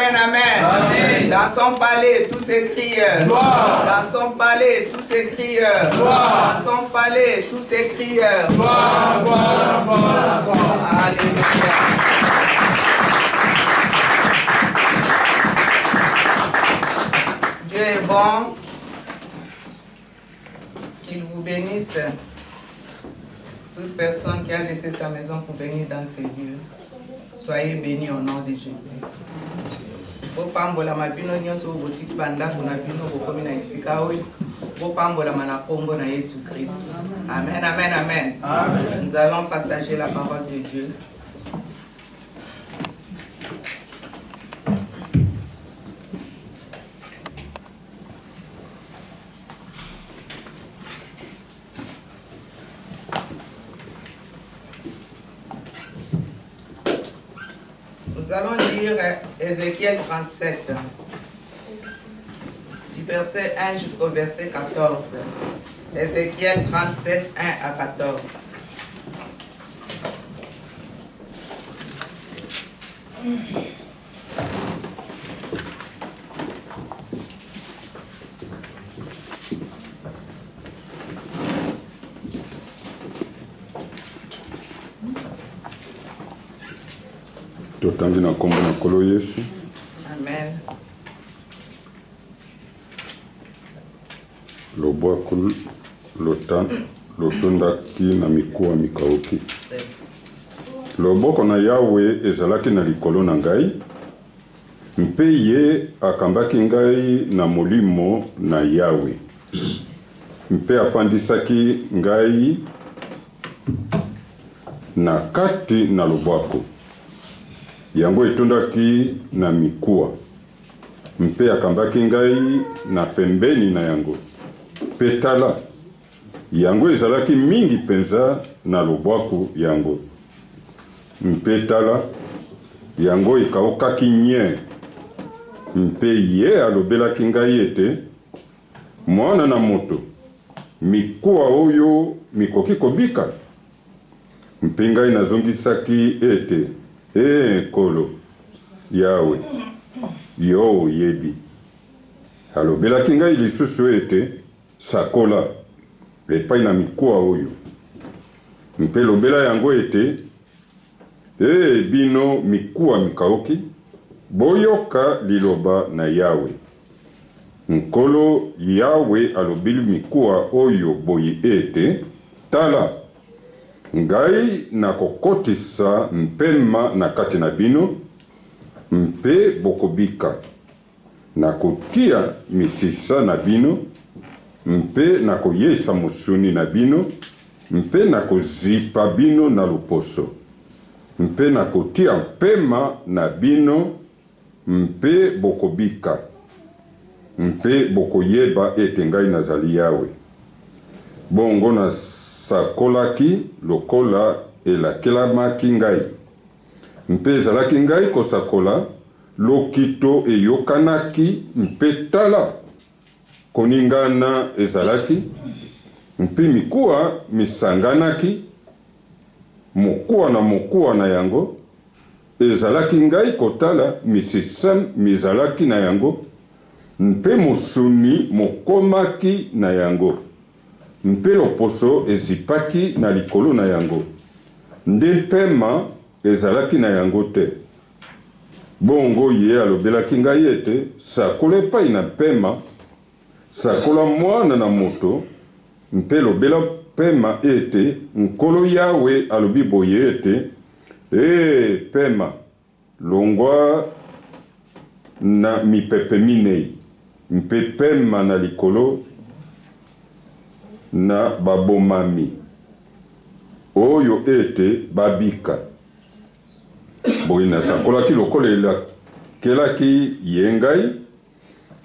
amen, amen. Amen. Dans son palais, tous ces crieurs. Dans son palais, tous ces crieurs. Dans son palais, tous ces crieurs. Alléluia. Dieu est bon. Qu'il vous bénisse. Toute personne qui a laissé sa maison pour venir dans ces lieux, soyez bénis au nom de Jésus. Bopambola mabino nyonso botiki bandako na bino bokomi na esika oyo. Bopambola na kombo na Jésus Christ. Amen, amen, amen. Amen. Nous allons partager la parole de Dieu. Nous allons lire Ézéchiel 37, du verset 1 jusqu'au verset 14. Ézéchiel 37, 1 à 14. Totangi na kombo na kolo Yesu. Amen. Lobwako lotondaki na mikuwa mikauki. Loboko na Yawe ezalaki na likolo na ngai. Mpe ye akambaki ngai na molimo na Yawe. Mpe afandisaki ngai na kati na lobwako. Yango etondaki na mikuwa. Mpe akambaki ngai na pembeni na yango. Petala. Yango ezalaki mingi penza na lobwako yango. Mpe tala. Yango ekaokaki nye. Mpe ye alobelaki ngai ete. Mwana na moto. Mikuwa oyo mikoki kobika. Mpe ngai nazongisaki ete. Kolo, Yawe, yo yebi. Alobelaki ngai lisusu ete, sakola, epai na mikuwa oyo. Mpe lobela yango ete, bino mikuwa mikauki, boyoka liloba na Yawe. Nkolo Yawe alobili mikuwa oyo boyi ete, tala, ngai na kokotisa mpema na kati na bino, mpe bokobika. Na kotia misisa na bino, mpe na koyesa musuni na bino, mpe na kozipa bino na luposo. Mpe na kotia mpema na bino, mpe bokobika. Mpe bokoyeba ete ngai nazali Yawe. Bongo na sakolaki lokola elakelamaki ngai. Mpe ezalaki ngai kosakola lokito eyokanaki mpe tala koningana ezalaki. Mpe mikuwa misanganaki mokuwa na yango. Ezalaki ngai kotala misisa mizalaki na yango. Mpe musuni mokomaki na yango. Mpe loposo ezipaki na likolo na yango. Nde pema ezalaki na yango te. Bongo ye alobelaki ngai ete sakola epai na pema, sakola mwana na moto. Mpe lobela pema ete nkolo Yawe alobi boye ete pema longwa na mipepe minei. Mpe pema na likolo na babomami oyo ete babika. Boyi na sakolaki lokola kelaki yengai.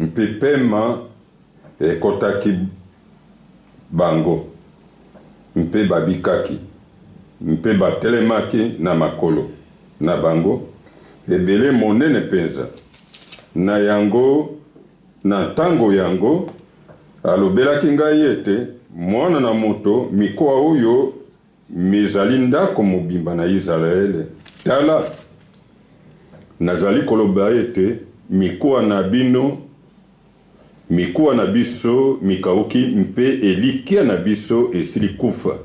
Mpe pema ekotaki bango. Mpe babikaki. Mpe batelemaki na makolo na bango. Ebele monene penza. Na yango, na tango yango, alobelaki ngai ete mwana na moto mikuwa oyo mizali ndako mobimba na Israele. Tala, nazali koloba ete mikuwa na biso mikauki mpe elikia na biso esili kufa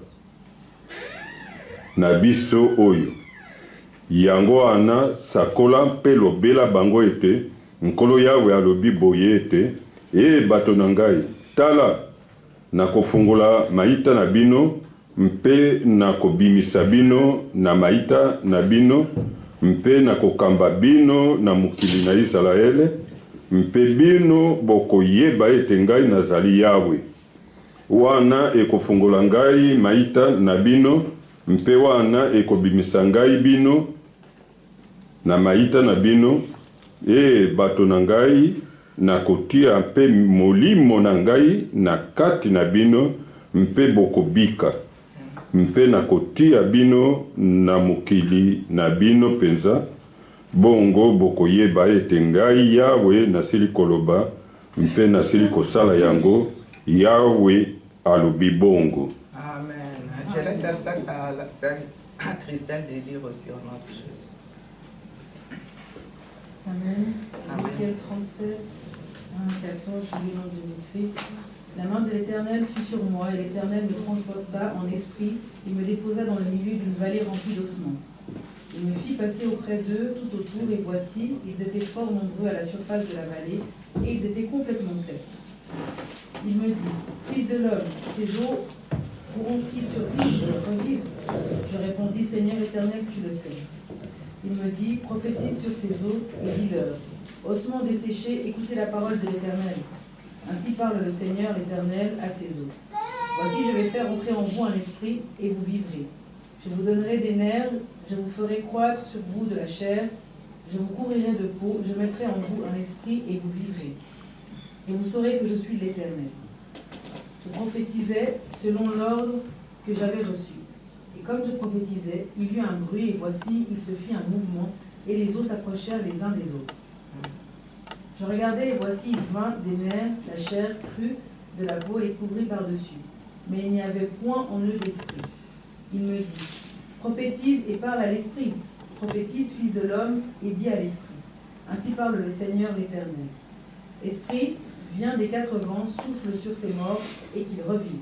na biso oyo. Yango wana sakola mpe lobela bango ete Nkolo Yawe alobi boye ete bato na ngai tala na kofungula maita na bino mpe na kobimisa bino na maita na bino mpe na kokamba bino na mokili na Israele mpe bino bokoyeba ete ngai nazali Yawe. Wana ekofungula ngai maita na bino mpe wana ekobimisa ngai bino na maita na bino bato na ngai na kotia mpe molimo na ngai na kati na bino mpe bokobika mpe na kotia bino na mokili na bino penza bongo bokoyeba ete ngai Yawe nasili koloba mpe nasili kosala yango. Yawe alobi bongo. Amen. Je laisse la place à Christelle de lire aussi au nom de Jésus. Amen. Ézéchiel 37, 1, 14, je lis au nom de Jésus-Christ. La main de l'Éternel fut sur moi, et l'Éternel me transporta en esprit. Il me déposa dans le milieu d'une vallée remplie d'ossements. Il me fit passer auprès d'eux tout autour, et voici, ils étaient fort nombreux à la surface de la vallée, et ils étaient complètement secs. Il me dit, Fils de l'homme, ces eaux pourront-ils revivre? Je répondis, Seigneur éternel, tu le sais. Il me dit, prophétise sur ces eaux et dis-leur, ossements desséchés, écoutez la parole de l'Éternel. Ainsi parle le Seigneur l'Éternel à ces eaux. Voici, je vais faire entrer en vous un esprit et vous vivrez. Je vous donnerai des nerfs, je vous ferai croître sur vous de la chair, je vous couvrirai de peau, je mettrai en vous un esprit et vous vivrez. Et vous saurez que je suis l'Éternel. Je prophétisais selon l'ordre que j'avais reçu. Et comme je prophétisais, il y eut un bruit, et voici, il se fit un mouvement, et les eaux s'approchèrent les uns des autres. Je regardais, et voici, il vint des nerfs, la chair crue de la peau, et couvrit par-dessus. Mais il n'y avait point en eux d'esprit. Il me dit, prophétise et parle à l'esprit. Prophétise, fils de l'homme, et dis à l'esprit. Ainsi parle le Seigneur l'Éternel. Esprit, viens des quatre vents, souffle sur ces morts, et qu'ils revivent.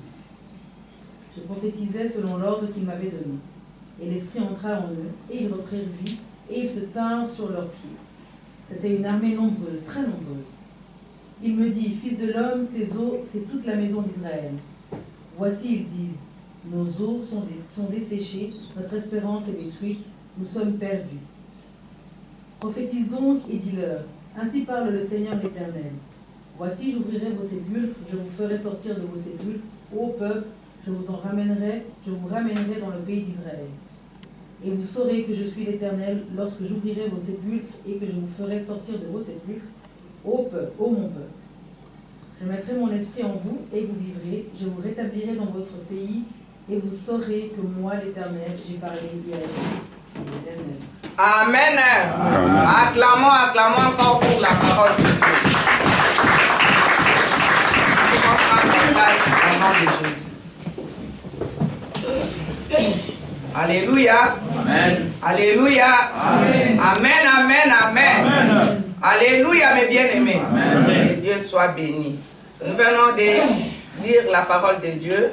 Je prophétisais selon l'ordre qu'il m'avait donné. Et l'Esprit entra en eux, et ils reprirent vie, et ils se tinrent sur leurs pieds. C'était une armée nombreuse, très nombreuse. Il me dit, Fils de l'homme, ces eaux, c'est toute la maison d'Israël. Voici, ils disent, nos eaux sont desséchées, notre espérance est détruite, nous sommes perdus. Prophétise donc et dis-leur, ainsi parle le Seigneur l'Éternel. Voici, j'ouvrirai vos sépulcres, je vous ferai sortir de vos sépulcres, ô peuple, je vous ramènerai dans le pays d'Israël. Et vous saurez que je suis l'Éternel lorsque j'ouvrirai vos sépulcres et que je vous ferai sortir de vos sépulcres, ô peuple, ô mon peuple. Je mettrai mon esprit en vous et vous vivrez, je vous rétablirai dans votre pays et vous saurez que moi, l'Éternel, j'ai parlé et agi, l'Éternel. Amen. Amen. Acclamons encore pour la parole de Dieu. Nous prendre place au nom de Jésus. Alléluia. Amen. Alléluia. Amen. Amen, amen, amen. Amen. Alléluia, mes bien-aimés. Que Dieu soit béni. Nous venons de lire la parole de Dieu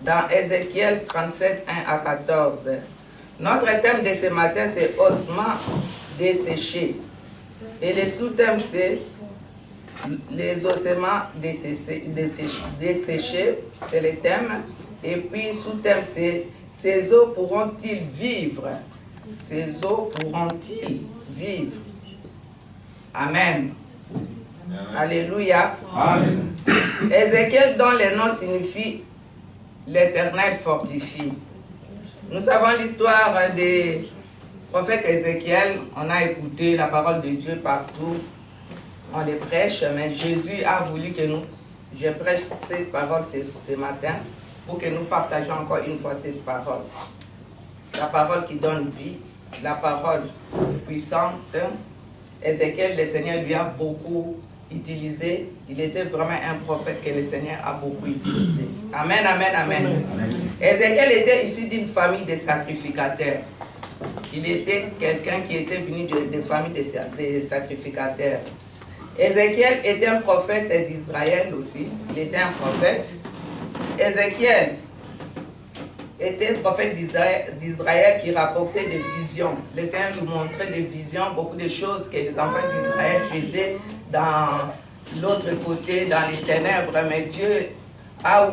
dans Ézéchiel 37, 1 à 14. Notre thème de ce matin, c'est ossements desséchés. Et le sous-thème, c'est les ossements desséchés, c'est le thème. Et puis, sous-thème, c'est ces eaux pourront-ils vivre? Ces eaux pourront-ils vivre? Amen. Amen. Alléluia. Amen. Ézéchiel, dont le nom signifie l'Éternel fortifie. Nous savons l'histoire des prophètes Ézéchiel. On a écouté la parole de Dieu partout. On les prêche, mais Jésus a voulu que je prêche cette parole ce matin pour que nous partagions encore une fois cette parole. La parole qui donne vie, la parole puissante. Ézéchiel, le Seigneur lui a beaucoup utilisé. Il était vraiment un prophète que le Seigneur a beaucoup utilisé. Amen, amen, amen. Ézéchiel était issu d'une famille de sacrificateurs. Il était quelqu'un qui était venu des familles des sacrificateurs. Ézéchiel était un prophète d'Israël aussi. Il était un prophète. Ézéchiel était prophète d'Israël qui rapportait des visions. Le Seigneur lui montrait des visions, beaucoup de choses que les enfants d'Israël faisaient dans l'autre côté, dans les ténèbres. Mais Dieu a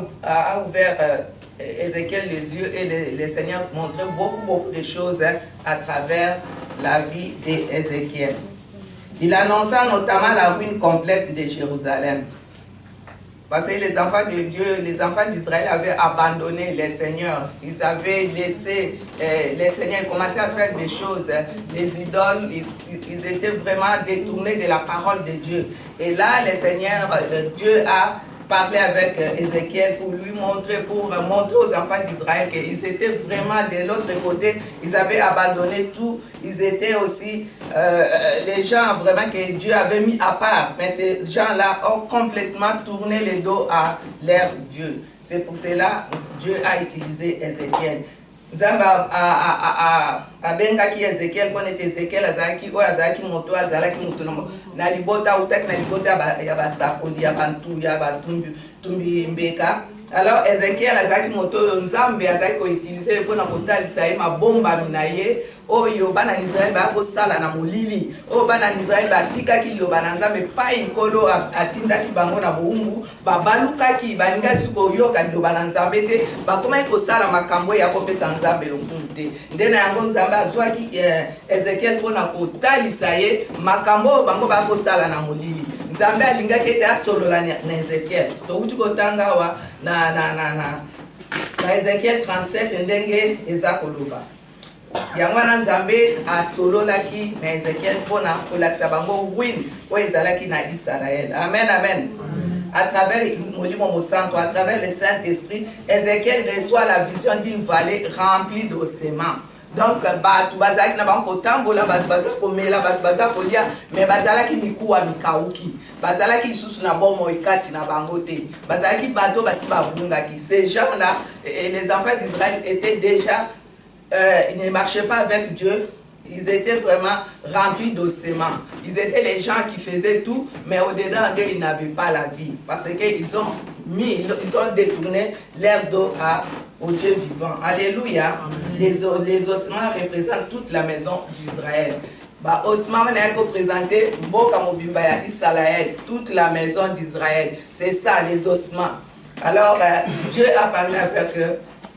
ouvert Ézéchiel les yeux et le Seigneur montrait beaucoup de choses à travers la vie d'Ézéchiel. Il annonça notamment la ruine complète de Jérusalem. Parce que les enfants de Dieu, les enfants d'Israël avaient abandonné les seigneurs. Ils avaient laissé les seigneurs, ils commençaient à faire des choses. Les idoles, ils étaient vraiment détournés de la parole de Dieu. Et là, les seigneurs, Dieu a parlé avec Ézéchiel pour lui montrer, aux enfants d'Israël qu'ils étaient vraiment de l'autre côté. Ils avaient abandonné tout. Ils étaient aussi les gens vraiment que Dieu avait mis à part. Mais ces gens-là ont complètement tourné le dos à leur Dieu. C'est pour cela que Dieu a utilisé Ézéchiel. Zamba abengaki Ézéchiel qu'on était Ézéchiel azalaki o azalaki moto azalaki moto na libota utak na libota ya basakoli ya bantu ya batumbi mbeka. Alors Ézéchiel azalaki moto nzambe azalaki ko utiliser pour na kotalisa ye mabomba minaye oyo bana Israël ba ko sala na molili o bana Israël ba tikaki loba na nzambe pai nkolo atindaki bango na boumbu babalukaki baninga suko yoka loba na nzambe te bakoma ko sala makambo ya kopesa nzambe lokumu te ndena yango nzambe azwaki Ézéchiel pona kotalisa ye makambo bango ba ko sala na molili nzambe alingaki ete asolola na Ézéchiel to uti kotanga wa na Ézéchiel 37 ndenge eza koloba Yangwana Nzambe a sololaki na Ézéchiel pona kolakisa bango ruine o ezalaki na Israël. Amen, amen. À travers Molimo Mosanto, à travers le Saint-Esprit, Ézéchiel reçoit la vision d'une vallée remplie d'ossements. Donc, batu bazaki na bango tambola batu bazaki komela batu bazaki kolia mais bazalaki mikuwa mikauki bazalaki lisusu na bomo ikati na bango te bazalaki bato basi babungaki. Ces gens-là, les enfants d'Israël étaient déjà ils ne marchaient pas avec Dieu, ils étaient vraiment remplis d'ossements. Ils étaient les gens qui faisaient tout, mais au-dedans d'eux, ils n'avaient pas la vie. Parce qu'ils ont détourné leur dos au Dieu vivant. Alléluia. Les ossements représentent toute la maison d'Israël. Osman a représenté Mboka Mobimba ya Israël, toute la maison d'Israël. C'est ça, les ossements. Alors, Dieu a parlé avec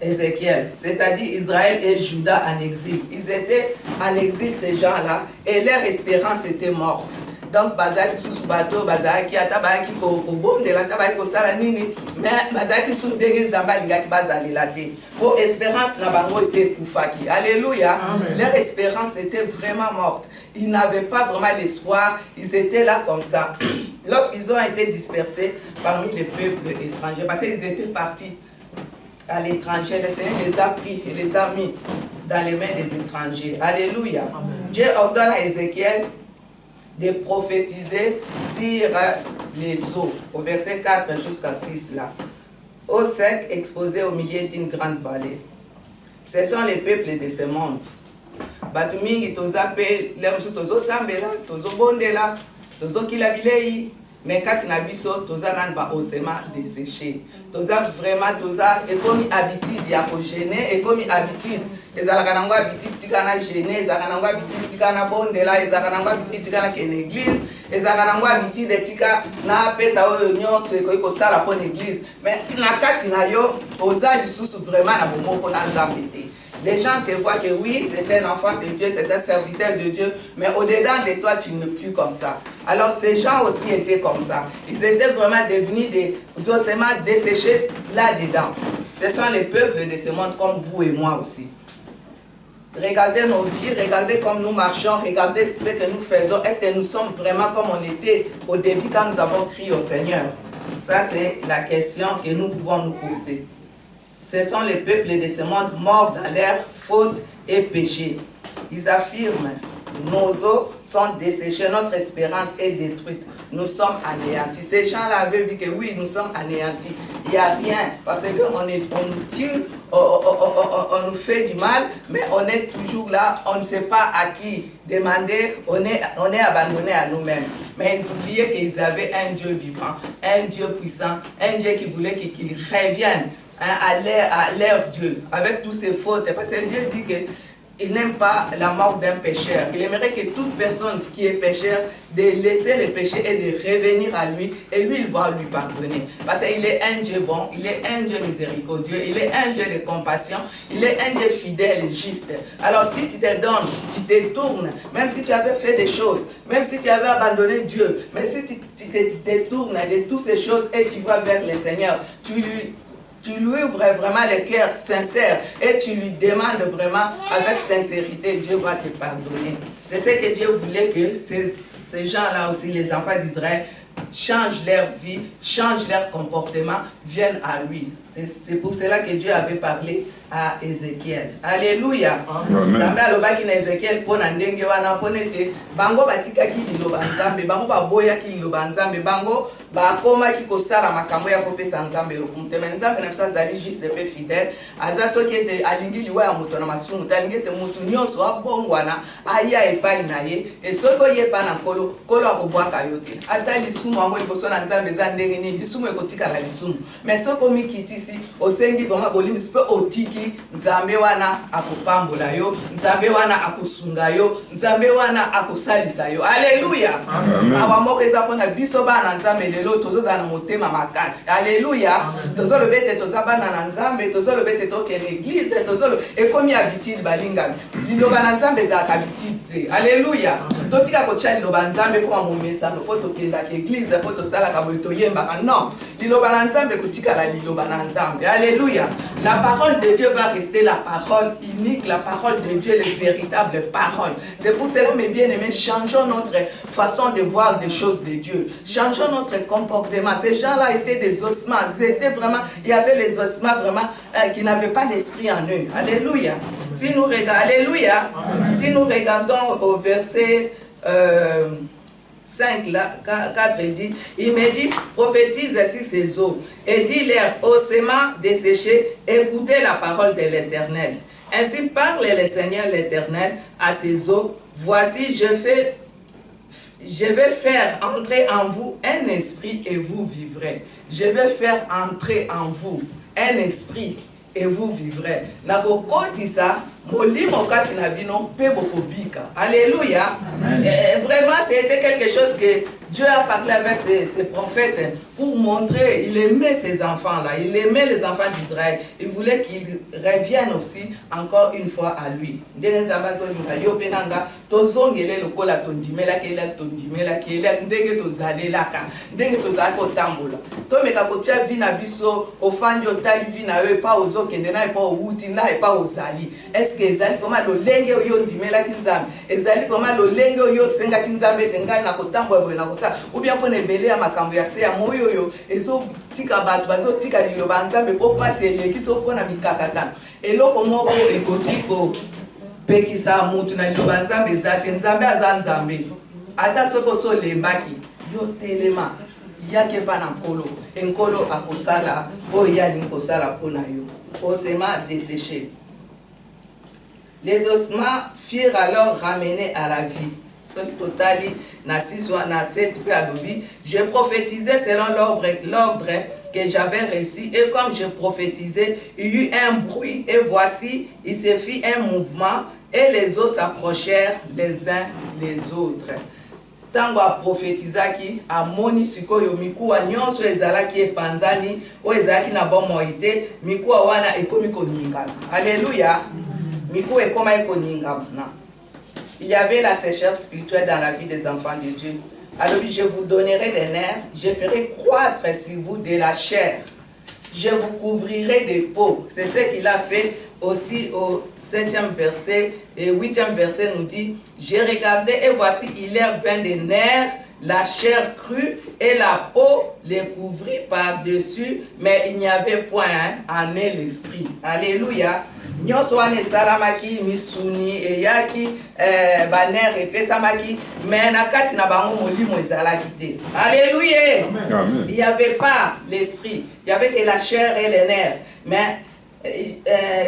Ézéchiel, c'est-à-dire Israël et Juda en exil. Ils étaient en exil, ces gens-là, et leur espérance était morte. Donc, bazaki sous bateau, bazaki atabaki ko bonde la tabaki ko sala nini, mais bazaki sous dege zamba lingaki bazali la te. Pour espérance na bango ese kufaki. Alléluia. Leur espérance était vraiment morte. Ils n'avaient pas vraiment l'espoir. Ils étaient là comme ça. Lorsqu'ils ont été dispersés parmi les peuples étrangers, parce qu'ils étaient partis à l'étranger, le Seigneur les a pris et les a mis dans les mains des étrangers. Alléluia. Dieu ordonne à Ézéchiel de prophétiser sur les eaux, au verset 4 jusqu'à 6 là. Eau sec exposée au milieu d'une grande vallée. Ce sont les peuples de ce monde. Batumingi toza pe lemsu tozo sambela, tozo bondela, tozo kilabilei. Mais quand il a vu ça, toza nan ba osema desséché. Toza vraiment toza et comme habitude ya ko gêner et comme habitude ezalaka nango habitude tikana gêner ezalaka nango habitude tikana bondela ezalaka nango habitude tikana ke l'église ezalaka nango habitude tika na pesa oyo nyonso eko sala pour l'église mais na kati na yo toza lisusu vraiment na bomoko na nzambe te. Les gens te voient que oui, c'est un enfant de Dieu, c'est un serviteur de Dieu, mais au-dedans de toi, tu n'es plus comme ça. Alors ces gens aussi étaient comme ça. Ils étaient vraiment devenus des ossements desséchés là-dedans. Ce sont les peuples de ce monde comme vous et moi aussi. Regardez nos vies, regardez comme nous marchons, regardez ce que nous faisons. Est-ce que nous sommes vraiment comme on était au début quand nous avons crié au Seigneur? Ça, c'est la question que nous pouvons nous poser. Ce sont les peuples de ce monde morts dans leurs fautes et péchés. Ils affirment nos eaux sont desséchées, notre espérance est détruite. Nous sommes anéantis. Ces gens-là avaient vu que oui, nous sommes anéantis. Il n'y a rien, parce qu'on nous tue, on nous fait du mal, mais on est toujours là, on ne sait pas à qui demander, on est abandonné à nous-mêmes. Mais ils oubliaient qu'ils avaient un Dieu vivant, un Dieu puissant, un Dieu qui voulait qu'ils reviennent à leur Dieu, avec tous ses fautes. Parce que Dieu dit qu'il n'aime pas la mort d'un pécheur. Il aimerait que toute personne qui est pécheur, de laisser le péché et de revenir à lui, et lui, il va lui pardonner. Parce qu'il est un Dieu bon, il est un Dieu miséricordieux, il est un Dieu de compassion, il est un Dieu fidèle et juste. Alors si tu te donnes, tu te tournes, même si tu avais fait des choses, même si tu avais abandonné Dieu, mais si tu te détournes de toutes ces choses et tu vas vers le Seigneur, tu lui ouvres vraiment le cœur sincère et tu lui demandes vraiment avec sincérité, Dieu va te pardonner. C'est ce que Dieu voulait que ces gens-là aussi, les enfants d'Israël, changent leur vie, changent leur comportement, viennent à lui. C'est pour cela que Dieu avait parlé à Ézéchiel. Alléluia. Nzambe alobaki na Ézéchiel pona ndenge wana ponete bango batikaki liloba nzambe, bango baboyaki liloba nzambe, bango bakomaki kosala makambo ya kopesa nzambe lokumte. Mais nzambe na biso azali juste pe fidèle, aza soki ete alingi liwa ya moto na masumu, alingi ete moto nyonso abongwana aya epai na ye, e soki oyepa na nkolo, nkolo akobwaka yo te. Ata lisumu yango liboso na nzambe eza ndenge nini, lisumu ekotikala lisumu. Mais soki omikitisi osengi vraiment bolimbisi mpe otiki, nzambe wana akopambola yo, nzambe wana akosunga yo, nzambe wana akosalisa yo. Alléluia. Awa moko eza mpona biso bana nzambe lelo tozozala na motema makasi. Alléluia. Tozoloba ete toza bana na nzambe, tozoloba ete tokende église, tozoloba ekomi habitude balingami. Liloba na nzambe ezalaka habitude te. Alléluia. Totika kotia liloba nzambe koma momesano po tokendaka église po tosalaka boye toyembaka. Non, liloba na nzambe kotikala liloba na nzambe. Alléluia. La parole de Dieu va rester la parole unique, la parole de Dieu, les véritables paroles. C'est pour cela, mes bien-aimés, changeons notre façon de voir des choses de Dieu. Changeons notre comportement. Ces gens-là étaient des ossements. C'était vraiment, il y avait les ossements vraiment qui n'avaient pas l'esprit en eux. Alléluia. Si nous regardons, alléluia. Si nous regardons au verset 5, là, 4, il dit, il me dit, prophétise sur ces eaux, et dis-leur, ossements desséchés, écoutez la parole de l'Éternel. Ainsi parle le Seigneur l'Éternel à ces eaux, voici, je vais faire entrer en vous un esprit et vous vivrez. Je vais faire entrer en vous un esprit et vous vivrez. Nakokotisa molimo kati na bino pe bokobika. Alléluia. Vraiment, c'était quelque chose que Dieu a parlé avec ses prophètes pour montrer, il aimait ses enfants-là, il aimait les enfants d'Israël. Il voulait qu'ils reviennent aussi encore une fois à lui. Est-ce que ezali koma lolenge oyo ndimelaki nzambe, ezali koma lolenge oyo sengaki nzambe ete ngai nakotambola boye nakosala, ou bien mpona ebele ya makambo ya se ya moyo oyo ezotika bato bazotika liloba nzambe mpo pasi eleki so mpona mikakatano. Eloko moko ekoki kopekisa mutu na liloba nzambe eza te, nzambe aza nzambe. Ata soki osolembaki yo telema yake epa na nkolo, enkolo akosala oyo ye alingi kosala mpona yo. Ossements desséchés. Les ossements furent alors ramenés à la vie. Ce totali na 6 ou na 7 peu adobi. Je prophétisais selon l'ordre que j'avais reçu, et comme je prophétisais, il y eut un bruit, et voici, il se fit un mouvement, et les eaux s'approchèrent les uns les autres. Tango a prophétisaki amoni sikoyo mikuwa nyonso ezalaki epanzani o ezalaki na bomoi te, mikuwa wana ekomi koningana. Alléluia. Mikuwa ekoma ekoningana. Il y avait la sécheresse spirituelle dans la vie des enfants de Dieu. Alors je vous donnerai des nerfs, je ferai croître sur vous de la chair, je vous couvrirai de peau. C'est ce qu'il a fait aussi au 7e verset et 8e verset nous dit, j'ai regardé et voici il leur vint des nerfs, la chair crue et la peau les couvrit par-dessus, mais il n'y avait point en eux l'esprit. Alléluia. nyonso wana esalamaki misuni eyaki baner epesamaki mais na kati na bango molimo ezalaki te. Alléluia. Il n'y avait pas l'esprit, il y avait que la chair et les nerfs, mais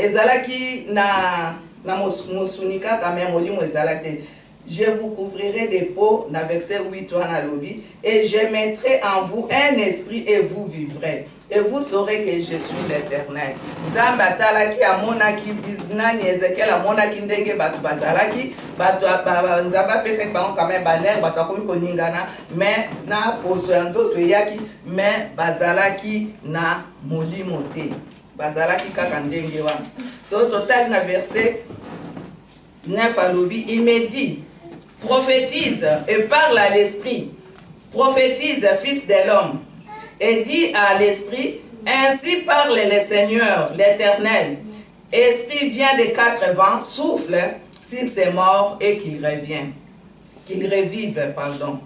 ezalaki na mosuni kaka mais molimo ezalaki te. Je vous couvrirai des peaux, na verset 8 wana lobi, et je mettrai en vous un esprit et vous vivrez. Et vous saurez que je suis l'Éternel. Nzambe atalaki amonaki nani Ezekiel amonaki ndenge batu bazalaki, batu nzambe apesaki bango quand même baner, batu akomi koningana, mais na poso ya nzoto eyaki, mais bazalaki na molimo te. Bazalaki kaka ndenge wana. So total na verset 9 alobi, il me dit, prophétise et parle à l'esprit, prophétise, fils de l'homme, et dis à l'esprit, ainsi parle le Seigneur, l'Éternel. Esprit vient des quatre vents, souffle sur ses morts et qu'il revive, pardon.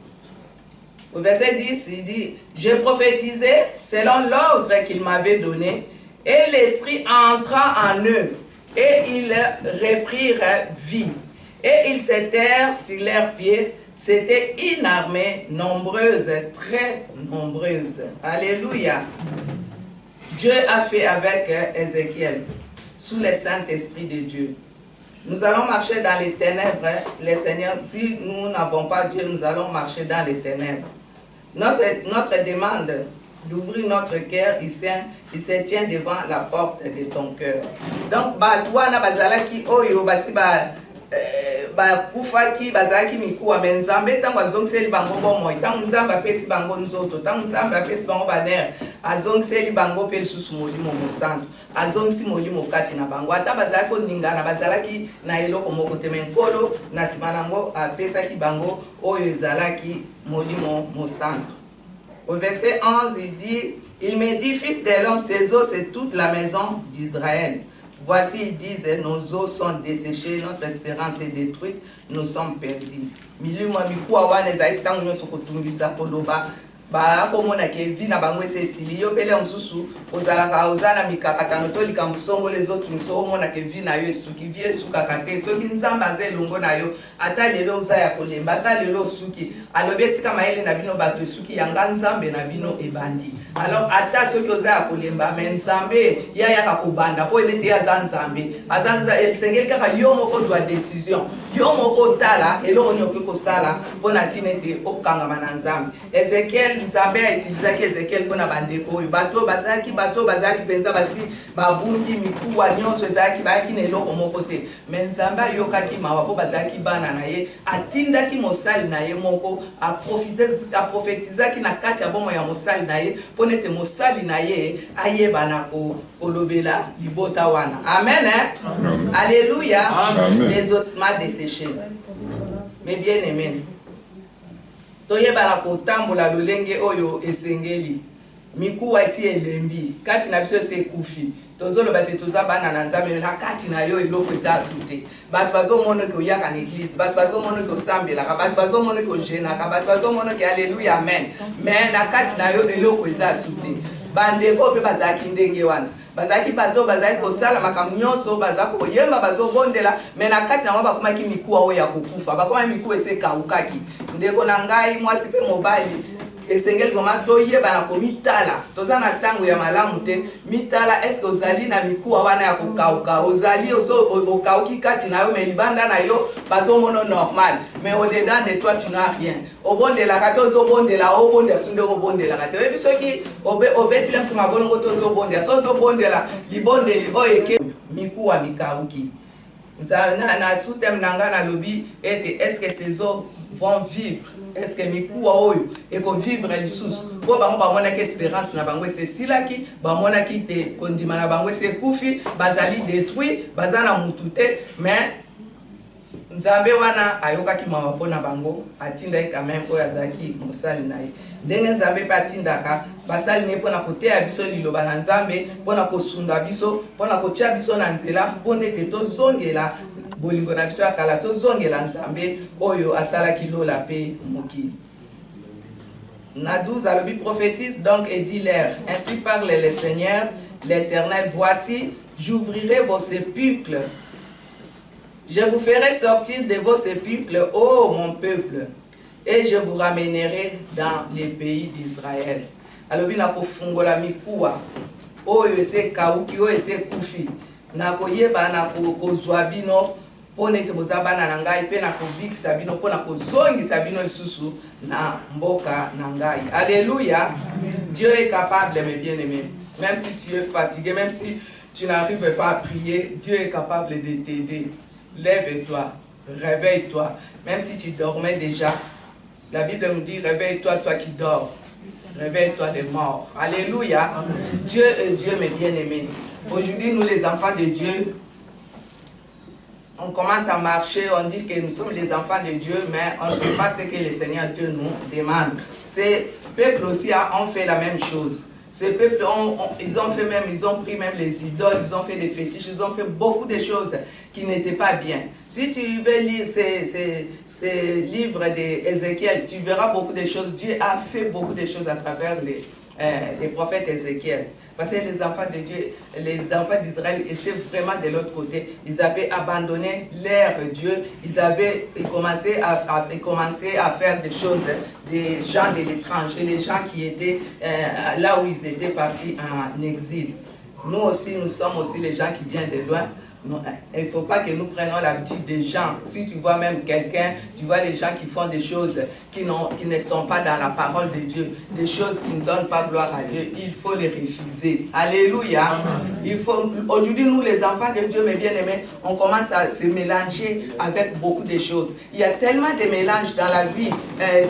Au verset 10, il dit, je prophétisais selon l'ordre qu'il m'avait donné, et l'esprit entra en eux, et ils reprirent vie. Et ils s'étèrent sur leurs pieds. C'était une armée nombreuse, très nombreuse. Alléluia. Dieu a fait avec Ézéchiel, sous le Saint-Esprit de Dieu. Nous allons marcher dans les ténèbres. Le Seigneur, si nous n'avons pas Dieu, nous allons marcher dans les ténèbres. Notre demande d'ouvrir notre cœur, il se tient devant la porte de ton cœur. Donc, badouana bazalaki oyo basiba bakufaki bazalaki mikuwa me nzambe ntango azongiseli bango bomoi, ntango nzambe apesi bango nzoto, ntango nzambe apesi bango banere, azongiseli bango mpe lisusu molimo mosantu, azongisi molimo kati na bango. Ata bazalaki koningana bazalaki na eloko moko te, me nkolo na nsima nango apesaki bango oyo ezalaki molimo mosantu. Au verset 11, il dit, il me dit, fils de l'homme, ces eaux, c'est toute la maison d'Israël. Voici, ils disent, nos eaux sont desséchées, notre espérance est détruite, nous sommes perdus. Milimo mikuwa wana ezali tango nyonso kotungisa koloba ba komona ke vi na bango esili yo pele mususu ozalaka ozana mikakatano to likambo songo les autres muso omona ke vi na yo esuki vi esuka kate soki nzamba zelongo na yo ata lelo uzaya kolemba ata lelo suki alobe sika maele na bino bato esuki yanga nzambe na bino ebandi. Alors ata soki ozaya kolemba mais nzambe ya yaka kobanda po enete ya nzambe azanza elsengeli kaka yo moko dwa décision yo moko tala eloko nyoki kosala pona tinete okangama na nzambe. Ezekiel nzambe a utilisaki Ezekiel pona bandeko oyo bato bazalaki penza basi babundi mikuwa nyonso ezalaki bayaki na eloko moko te, mais nzambe ayokaki mawa po bazalaki bana na ye, atindaki mosali na ye moko aprofetizaki na kati ya bomo ya mosali na ye po nete mosali na ye ayebana kolobela libota wana. Amen, hein? Alléluia. Les ossements desséchés. Mais bien aimé, toyebana kotambola lolenge oyo esengeli mikuwa esi elembi kati na biso se kufi tozoloba te toza bana na nzambe na kati na yo eloko eza asute bato bazomona ke oyaka na église bato bazomona ke osambelaka bato bazomona ke ojenaka bato bazomona ke alléluia amen, mais na kati na yo eloko eza asute bandeko mpe bazalaki ndenge wana bazalaki bato bazalaki kosala makambo nyonso bazalaki koyemba bazobondela mais na kati nango bakomaki mikuwa oyo ya kokufa bakomaki mikuwa esekawukaki. Ndeko na ngai mwasi mpe mobali esengeli koma toyebana komitala toza na ntango ya malamu te mitala eske ozali na mikuwa wana ya kokauka ozali okauki kati na yo me libanda na yo bazomona normal mais au-dedans de toi tu n'as rien obondelaka te ozobondela obondela sunde obondelaka te oyebi soki obetile mso mabolongo te ozobondela so ozobondela libondeli oyo eke mikuwa mikauki. Na sous-thème nanga na lobi ete est-ce que ces eaux vont vivre, est-ce que mikuwa oyo eko vivre lisusu po bango bamonaki espérance na bango esesilaki bamonaki te kondima na bango esekufi bazali détruit baza na mutu te, mais nzambe wana ayokaki mawa mpona bango atindaki quand même oyo azalaki mosali na ye ndenge nzambe mpe atindaka basali ne mpona koteya biso liloba na nzambe mpona kosunda biso mpona kotia biso na nzela mpo nete tozongela bolingo na biso ya kala tozongela nzambe oyo asalaki lola mpe mokili. Na 12 alobi prophétise donc et dis-leur, ainsi parle le Seigneur l'Éternel, voici j'ouvrirai vos sépulcres. Je vous ferai sortir de vos sépulcres, ô mon peuple, et je vous ramènerai dans les pays d'Israël. Alors, il y a un mikuwa, oyo ese kauki, oyo ese kufi, na koyeba na kozwa bino, pone te bozabana na ngai, pe na kobikisa bino, pona kozongisa bino lisusu na mboka na ngai. Alléluia. Dieu est capable, mes bien-aimés. Même si tu es fatigué, même si tu n'arrives pas à prier, Dieu est capable de t'aider. Lève-toi, réveille-toi. Même si tu dormais déjà, la Bible nous dit, réveille-toi, toi qui dors. Réveille-toi des morts. Alléluia. Amen. Dieu est Dieu, mes bien-aimés. Aujourd'hui, nous les enfants de Dieu, on commence à marcher, on dit que nous sommes les enfants de Dieu, mais on ne fait pas ce que le Seigneur Dieu nous demande. Ces peuples aussi ont fait la même chose. Ces peuples, ils ont pris même les idoles, ils ont fait des fétiches, ils ont fait beaucoup de choses qui n'étaient pas bien. Si tu veux lire ces livres d'Ézéchiel, tu verras beaucoup de choses. Dieu a fait beaucoup de choses à travers les prophètes Ézéchiel. Parce que les enfants de Dieu, les enfants d'Israël étaient vraiment de l'autre côté. Ils avaient abandonné leur Dieu. Ils commençaient à faire des choses, des gens de l'étranger, les gens qui étaient là où ils étaient partis en exil. Nous aussi, nous sommes aussi les gens qui viennent de loin. Non, il ne faut pas que nous prenions l'habitude des gens. Si tu vois même quelqu'un, tu vois les gens qui font des choses qui ne sont pas dans la parole de Dieu, des choses qui ne donnent pas gloire à Dieu, il faut les refuser. Alléluia. Aujourd'hui, nous les enfants de Dieu, mes bien-aimés, on commence à se mélanger avec beaucoup de choses. Il y a tellement de mélanges dans la vie,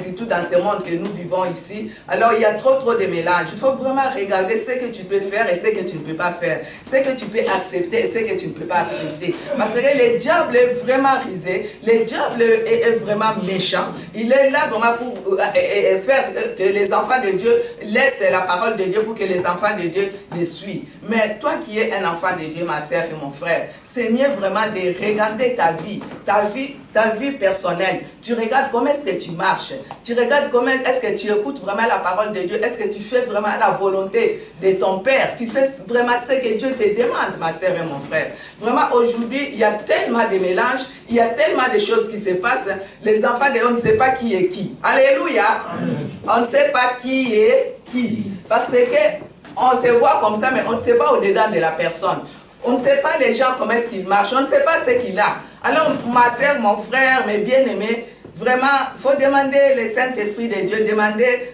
surtout dans ce monde que nous vivons ici. Alors, il y a trop de mélanges. Il faut vraiment regarder ce que tu peux faire et ce que tu ne peux pas faire. Ce que tu peux accepter et ce que tu ne peux pas accepter. Parce que le diable est vraiment risé, le diable est vraiment méchant. Il est là vraiment pour faire que les enfants de Dieu laissent la parole de Dieu pour que les enfants de Dieu les suivent. Mais toi qui es un enfant de Dieu, ma sœur et mon frère, c'est mieux vraiment de regarder ta vie personnelle. Tu regardes comment est-ce que tu marches. Tu regardes comment est-ce que tu écoutes vraiment la parole de Dieu. Est-ce que tu fais vraiment la volonté de ton Père. Tu fais vraiment ce que Dieu te demande, ma sœur et mon frère. Vraiment, aujourd'hui, il y a tellement de mélanges, il y a tellement de choses qui se passent. Les enfants de Dieu, on ne sait pas qui est qui. Alléluia. Amen. On ne sait pas qui est qui. Parce que on se voit comme ça, mais on ne sait pas au-dedans de la personne. On ne sait pas les gens comment est-ce qu'ils marchent. On ne sait pas ce qu'il a. Alors, ma sœur, mon frère, mes bien-aimés, vraiment, il faut demander le Saint-Esprit de Dieu, demander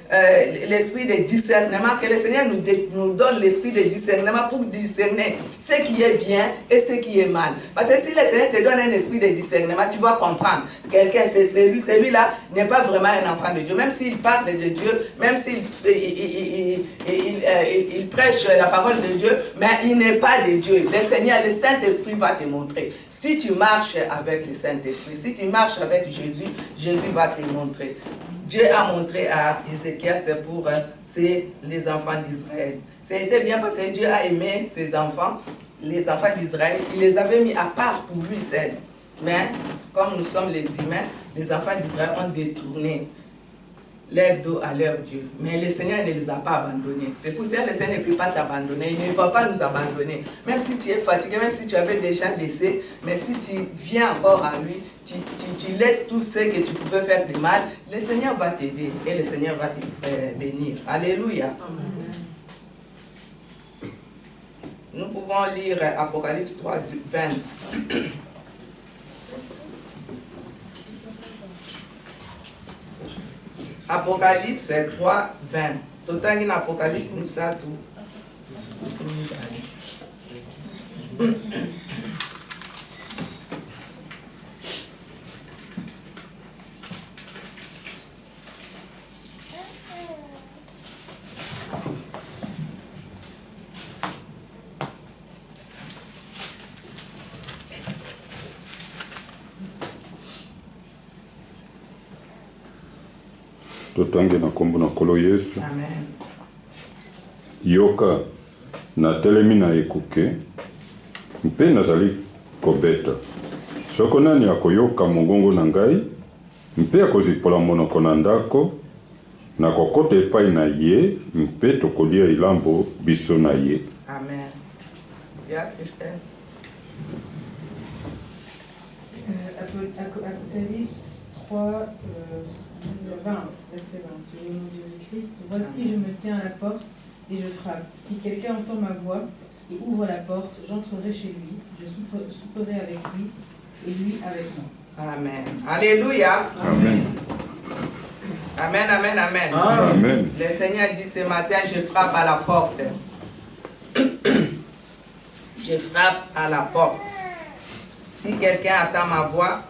l'esprit de discernement, que le Seigneur nous donne l'esprit de discernement pour discerner ce qui est bien et ce qui est mal. Parce que si le Seigneur te donne un esprit de discernement, tu vas comprendre. Quelqu'un, celui-là n'est pas vraiment un enfant de Dieu. Même s'il parle de Dieu, même s'il il prêche la parole de Dieu, mais il n'est pas de Dieu. Le Seigneur, le Saint-Esprit va te montrer. Si tu marches avec le Saint-Esprit, si tu marches avec Jésus, Jésus va te montrer. Dieu a montré à Ézéchiel, c'est les enfants d'Israël. C'était bien parce que Dieu a aimé ses enfants, les enfants d'Israël. Il les avait mis à part pour lui seul. Mais comme nous sommes les humains, les enfants d'Israël ont détourné leur dos à leur Dieu. Mais le Seigneur ne les a pas abandonnés. C'est pour ça que le Seigneur ne peut pas t'abandonner. Il ne va pas nous abandonner. Même si tu es fatigué, même si tu avais déjà laissé, mais si tu viens encore à lui, tu laisses tout ce que tu pouvais faire de mal, le Seigneur va t'aider et le Seigneur va te bénir. Alléluia. Amen. Nous pouvons lire Apocalypse 3, 20. Apocalypse 3, 20. Total in Apocalypse Misatu. Totange na kombo na kolo Yesu. Amen. Yoka na telemi na ekuke mpe nazali kobeta. Soko nani akoyoka mongongo na ngai mpe akozipola monoko na ndako na kokota epai na ye mpe tokolia ilambo biso na ye. Amen. Yeah, Christelle. Apocalypse 3, 20, verset 20. Au nom de Jésus-Christ. Voici, je me tiens à la porte et je frappe. Si quelqu'un entend ma voix et ouvre la porte, j'entrerai chez lui, je souperai avec lui et lui avec moi. Amen. Alléluia. Amen. Amen, amen, amen. Amen. Le Seigneur dit ce matin, je frappe à la porte. Je frappe à la porte. Si quelqu'un attend ma voix,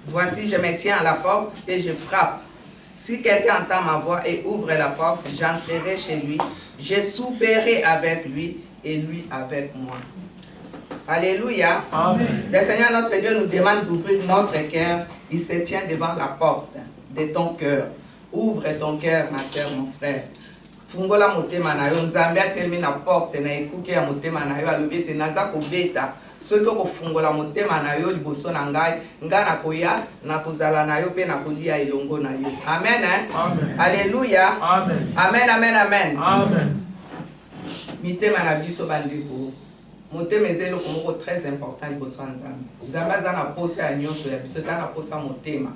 voici, je me tiens à la porte et je frappe. Si quelqu'un entend ma voix et ouvre la porte, j'entrerai chez lui, je souperai avec lui et lui avec moi. Alléluia. Amen. Le Seigneur notre Dieu nous demande d'ouvrir notre cœur. Il se tient devant la porte de ton cœur. Ouvre ton cœur, ma soeur, mon frère. Fungola motema na yo, Nzambe atelemi na porte na ekuke ya motema na yo, alobi ete naza kobeta. Soki okofungola motema na yo liboso na ngai, ngai nakoya nakozala na yo pe nakolia elongo na yo. Amen. Amen. Alléluia. Amen. Amen, amen, amen. Amen. Mitema na biso bandeko. Motema eza eloko moko très important liboso ya Nzambe. Nzambe aza na posa ya nyonso ya biso, aza na posa motema.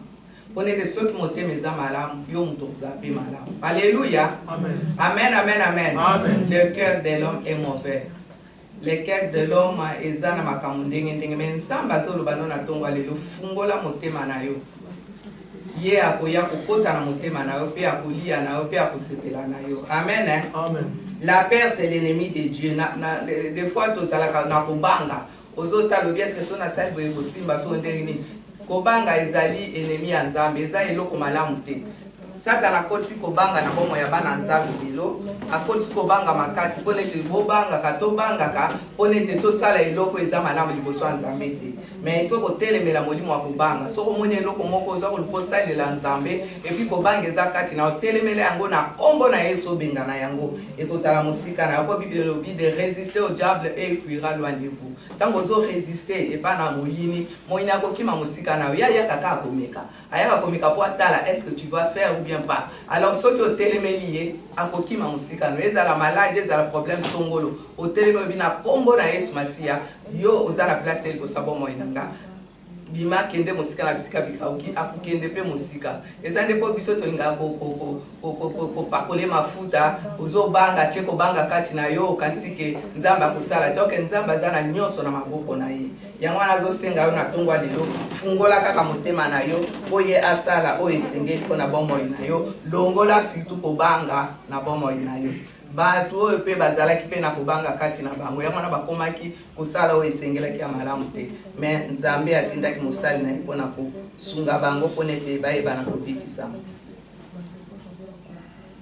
Pone ete soki motema eza malamu, yo moto kozala pe malamu. Alléluia. Amen. Amen, amen, amen. Amen. Le cœur de l'homme est mauvais. Le cœur de l'homme eza na makambo ndenge ndenge. Mais Nzambe azoloba no na tongo alelo, fungola motema na yo. Ye akoya kokota na motema na yo, pe akolia na yo, pe akosepela na yo. Amen. Amen. La peur, c'est l'ennemi de Dieu. Des fois, tu as kobanga. Ozota lobi est-ce que son asal boye kosimba so ndeni. Kobanga ezali ennemi ya Nzambe, eza eloko malamu te. Satan akoti kobanga na bomo ya bana Nzambe lelo, akoti kobanga makasi pone te bobanga ka to banga ka pone te to sala eloko eza malamu liboso ya Nzambe te. Mais il faut kotelemela molimo wa kobanga. So komoni eloko moko oza koluposalela Nzambe et puis kobanga eza kati na otelemela yango na kombo na Yesu benga na yango ekozala musika na ko Bible lobi de résister au diable et il fuira loin de vous. Tango zo résister et pas na moyini, moyini akokima musika na ya kaka akomeka. Aya akomeka po atala est-ce que tu vas faire ou bien pas. Alors ceux qui ont télémélié akokima musika no ezala malade ezala problème songolo au téléméli na kombo na Yesu Masia yo ozala place el ko sabo moyinanga bima kende musika na bisika bikauki akukende pe musika ezande po biso to nga ko pakole mafuta ozobanga cheko banga kati na yo kansike Nzamba kusala toke Nzamba zana nyonso na maboko na ye yango nazo senga yo na tongwa lelo fungola kaka motema na yo oye asala o esengeli ko na bomo na yo longola situ ko banga na bomo na yo bato oyo pe bazalaki pe na kobanga kati na bango yango na bakomaki kosala oyo esengelaki ya malamu te mais Nzambe atindaki mosali na ye mpona kosunga bango mpona ete bayeba na kobikisama.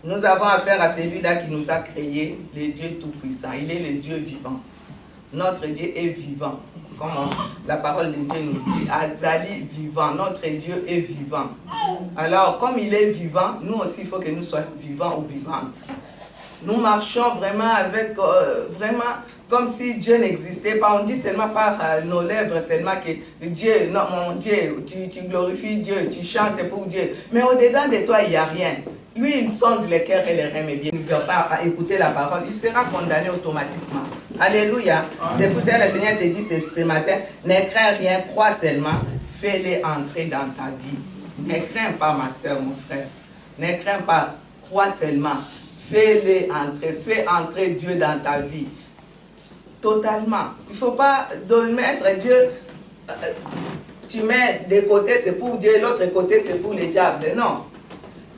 Nous avons affaire à celui-là qui nous a créé, le Dieu tout-puissant. Il est le Dieu vivant. Notre Dieu est vivant. Comment la parole de Dieu nous dit, Azali vivant, notre Dieu est vivant. Alors, comme il est vivant, nous aussi, il faut que nous soyons vivants ou vivantes. Nous marchons vraiment avec, vraiment comme si Dieu n'existait pas. On dit seulement par nos lèvres, seulement que Dieu, non mon Dieu, tu glorifies Dieu, tu chantes pour Dieu. Mais au-dedans de toi, il n'y a rien. Lui, il sonde les cœurs et les reins, mais bien, il ne veut pas écouter la parole, il sera condamné automatiquement. Alléluia. C'est pour ça que le Seigneur te dit ce matin, ne crains rien, crois seulement, fais-les entrer dans ta vie. Ne crains pas, ma soeur, mon frère. Ne crains pas, crois seulement. Fais-les entrer, fais entrer Dieu dans ta vie. Totalement. Il ne faut pas mettre Dieu, tu mets de côté c'est pour Dieu, l'autre côté c'est pour le diable. Non.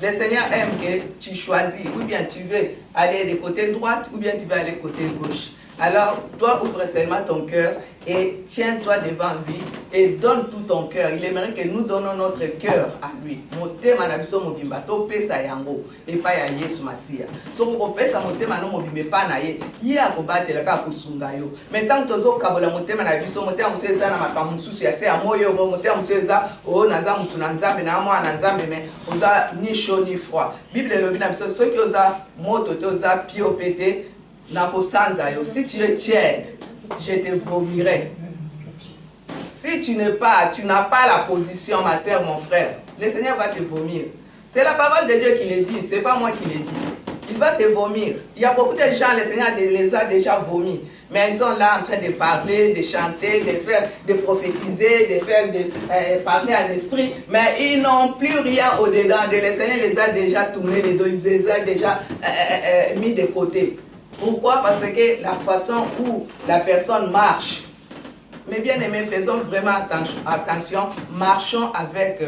Le Seigneur aime que tu choisis, ou bien tu veux aller du côté droit, ou bien tu veux aller du côté gauche. Alors, toi, ouvre seulement ton cœur et tiens-toi devant lui et donne tout ton cœur. Il aimerait que nous donnons notre cœur à lui. Motema na biso mobimba to pesa yango et pas ya Yesu Masia. So ko pesa motema no mobimbe pa na ye. Ye akobatela ka kusunga yo. Mais tant tozo kabola motema na biso motema museza na makambo mususu ya se ya moyo motema museza o naza mutu na Nzambe na mwa na Nzambe mais oza ni chaud ni froid. Bible lobi na biso ceux qui oza moto to oza pio pété. Si tu es tiède, je te vomirai. si tu n'as pas la position, ma soeur, mon frère, le Seigneur va te vomir. C'est la parole de Dieu qui le dit, ce n'est pas moi qui le dis. Il va te vomir. Il y a beaucoup de gens, le Seigneur les a déjà vomis. Mais ils sont là en train de parler, de chanter, de prophétiser, de parler à l'esprit. Mais ils n'ont plus rien au-dedans. Le Seigneur les a déjà tournés les dos, il les a déjà mis de côté. Pourquoi? Parce que la façon où la personne marche. Mes bien-aimés, faisons vraiment attention. Marchons avec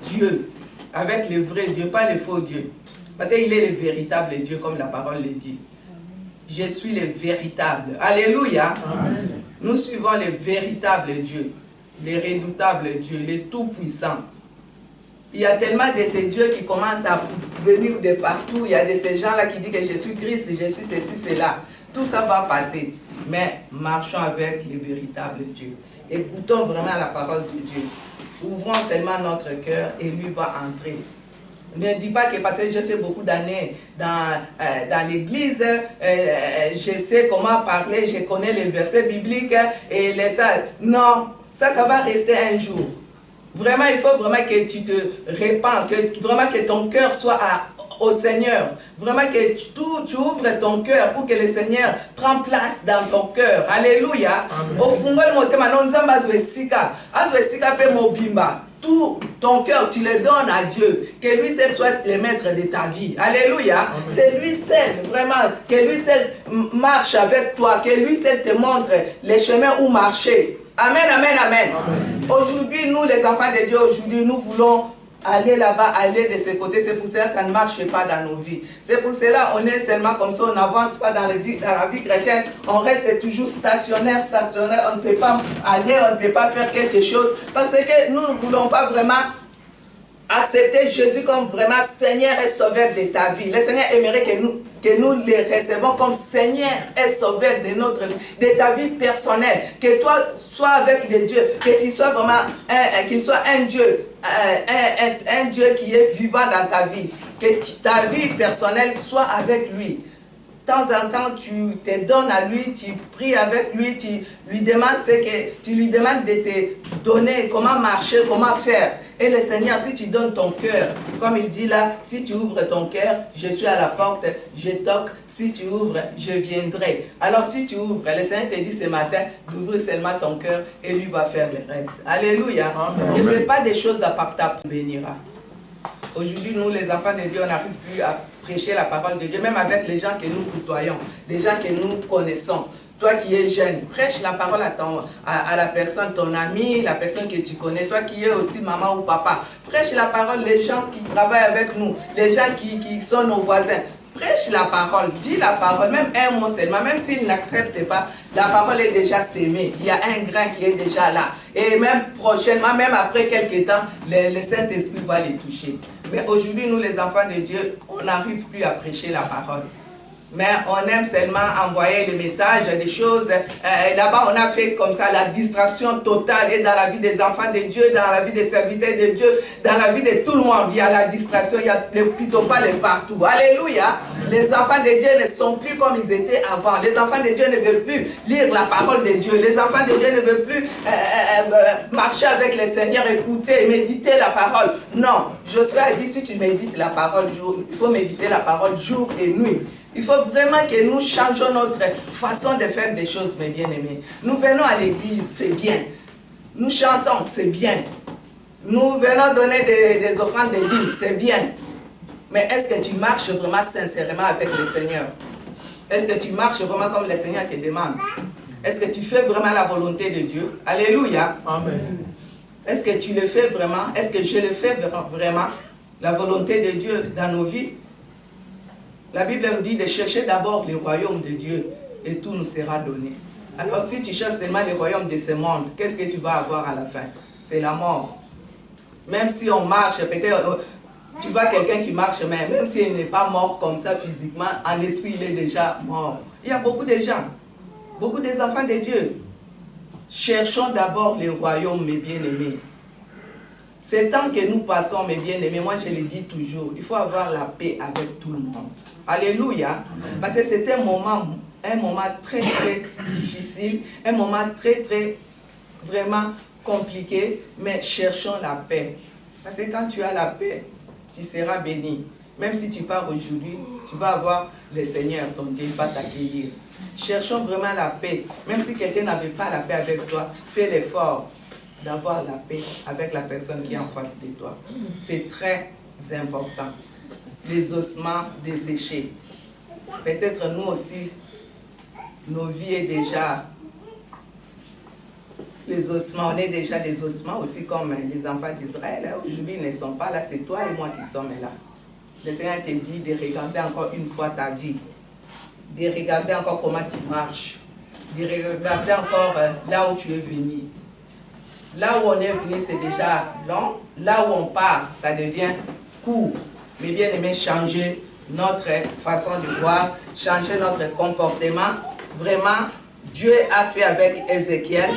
Dieu. Avec le vrai Dieu, pas le faux Dieu. Parce qu'il est le véritable Dieu, comme la parole le dit. Je suis le véritable. Alléluia. Amen. Nous suivons le véritable Dieu, le redoutable Dieu, le tout-puissant. Il y a tellement de ces dieux qui commencent à venir de partout. Il y a de ces gens-là qui disent que je suis Christ, je suis ceci, cela. Tout ça va passer. Mais marchons avec le véritable Dieu. Écoutons vraiment la parole de Dieu. Ouvrons seulement notre cœur et lui va entrer. Ne dis pas que parce que j'ai fait beaucoup d'années dans l'église, je sais comment parler, je connais les versets bibliques et les salles. Non, ça va rester un jour. Vraiment, il faut vraiment que tu te répands, vraiment que ton cœur soit au Seigneur. Vraiment que tu ouvres ton cœur pour que le Seigneur prenne place dans ton cœur. Alléluia. Tout ton cœur, tu le donnes à Dieu. Que lui seul soit le maître de ta vie. Alléluia. C'est lui seul, vraiment, que lui seul marche avec toi. Que lui seul te montre les chemins où marcher. Amen, amen, amen. Aujourd'hui, nous, les enfants de Dieu, aujourd'hui, nous voulons aller là-bas, aller de ce côté. C'est pour cela que ça ne marche pas dans nos vies. C'est pour cela qu'on est seulement comme ça, on n'avance pas dans la vie chrétienne. On reste toujours stationnaire. On ne peut pas aller, on ne peut pas faire quelque chose. Parce que nous ne voulons pas vraiment accepter Jésus comme vraiment Seigneur et Sauveur de ta vie. Le Seigneur aimerait que nous les recevons comme Seigneur et Sauveur de ta vie personnelle. Que toi sois avec les dieux, que tu sois vraiment qu'il soit un Dieu, un Dieu qui est vivant dans ta vie. Que ta vie personnelle soit avec lui. De temps en temps, tu te donnes à lui, tu pries avec lui, tu lui demandes de te donner comment marcher, comment faire. Et le Seigneur, si tu donnes ton cœur, comme il dit là, si tu ouvres ton cœur, je suis à la porte, je toque, si tu ouvres, je viendrai. Alors si tu ouvres, le Seigneur te dit ce matin d'ouvrir seulement ton cœur et lui va faire le reste. Alléluia. Ne fais pas des choses à part ta bénira. Aujourd'hui, nous les enfants de Dieu, on n'arrive plus à prêcher la parole de Dieu, même avec les gens que nous côtoyons, les gens que nous connaissons. Toi qui es jeune, prêche la parole à la personne, ton ami, la personne que tu connais. Toi qui es aussi maman ou papa, prêche la parole, les gens qui travaillent avec nous, les gens qui sont nos voisins. Prêche la parole, dis la parole, même un mot seulement, même s'ils n'acceptent pas, la parole est déjà sémée. Il y a un grain qui est déjà là. Et même prochainement, même après quelques temps, le Saint-Esprit va les toucher. Mais aujourd'hui, nous les enfants de Dieu, on n'arrive plus à prêcher la parole. Mais on aime seulement envoyer les messages, des choses. Là-bas, on a fait comme ça la distraction totale. Et dans la vie des enfants de Dieu, dans la vie des serviteurs de Dieu, dans la vie de tout le monde, il y a la distraction, il y a plutôt pas les partout. Alléluia. Les enfants de Dieu ne sont plus comme ils étaient avant. Les enfants de Dieu ne veulent plus lire la parole de Dieu. Les enfants de Dieu ne veulent plus marcher avec le Seigneur, écouter, méditer la parole. Non, Josué a dit, si tu médites la parole, il faut méditer la parole jour et nuit. Il faut vraiment que nous changeons notre façon de faire des choses, mes bien-aimés. Nous venons à l'église, c'est bien. Nous chantons, c'est bien. Nous venons donner des offrandes de dîmes, c'est bien. Mais est-ce que tu marches vraiment sincèrement avec le Seigneur? Est-ce que tu marches vraiment comme le Seigneur te demande? Est-ce que tu fais vraiment la volonté de Dieu? Alléluia. Amen. Est-ce que tu le fais vraiment? Est-ce que je le fais vraiment? La volonté de Dieu dans nos vies? La Bible nous dit de chercher d'abord le royaume de Dieu et tout nous sera donné. Alors si tu cherches seulement le royaume de ce monde, qu'est-ce que tu vas avoir à la fin? C'est la mort. Même si on marche, peut-être tu vois quelqu'un qui marche, mais même s'il n'est pas mort comme ça physiquement, en esprit il est déjà mort. Il y a beaucoup de gens, beaucoup des enfants de Dieu. Cherchons d'abord le royaume, mes bien-aimés. C'est tant que nous passons, mes bien-aimés, moi je le dis toujours, il faut avoir la paix avec tout le monde. Alléluia. Parce que c'est un moment très très difficile, un moment très très vraiment compliqué, mais cherchons la paix. Parce que quand tu as la paix, tu seras béni. Même si tu pars aujourd'hui, tu vas avoir le Seigneur, ton Dieu, il va t'accueillir. Cherchons vraiment la paix. Même si quelqu'un n'avait pas la paix avec toi, fais l'effort d'avoir la paix avec la personne qui est en face de toi. C'est très important. Les ossements desséchés. Peut-être nous aussi, nos vies est déjà les ossements, on est déjà des ossements aussi comme les enfants d'Israël. Aujourd'hui, ils ne sont pas là, c'est toi et moi qui sommes là. Le Seigneur te dit de regarder encore une fois ta vie, de regarder encore comment tu marches, de regarder encore là où tu es venu. Là où on est venu, c'est déjà long. Là où on part, ça devient court. Mais bien aimé, changer notre façon de voir, changer notre comportement. Vraiment, Dieu a fait avec Ézéchiel.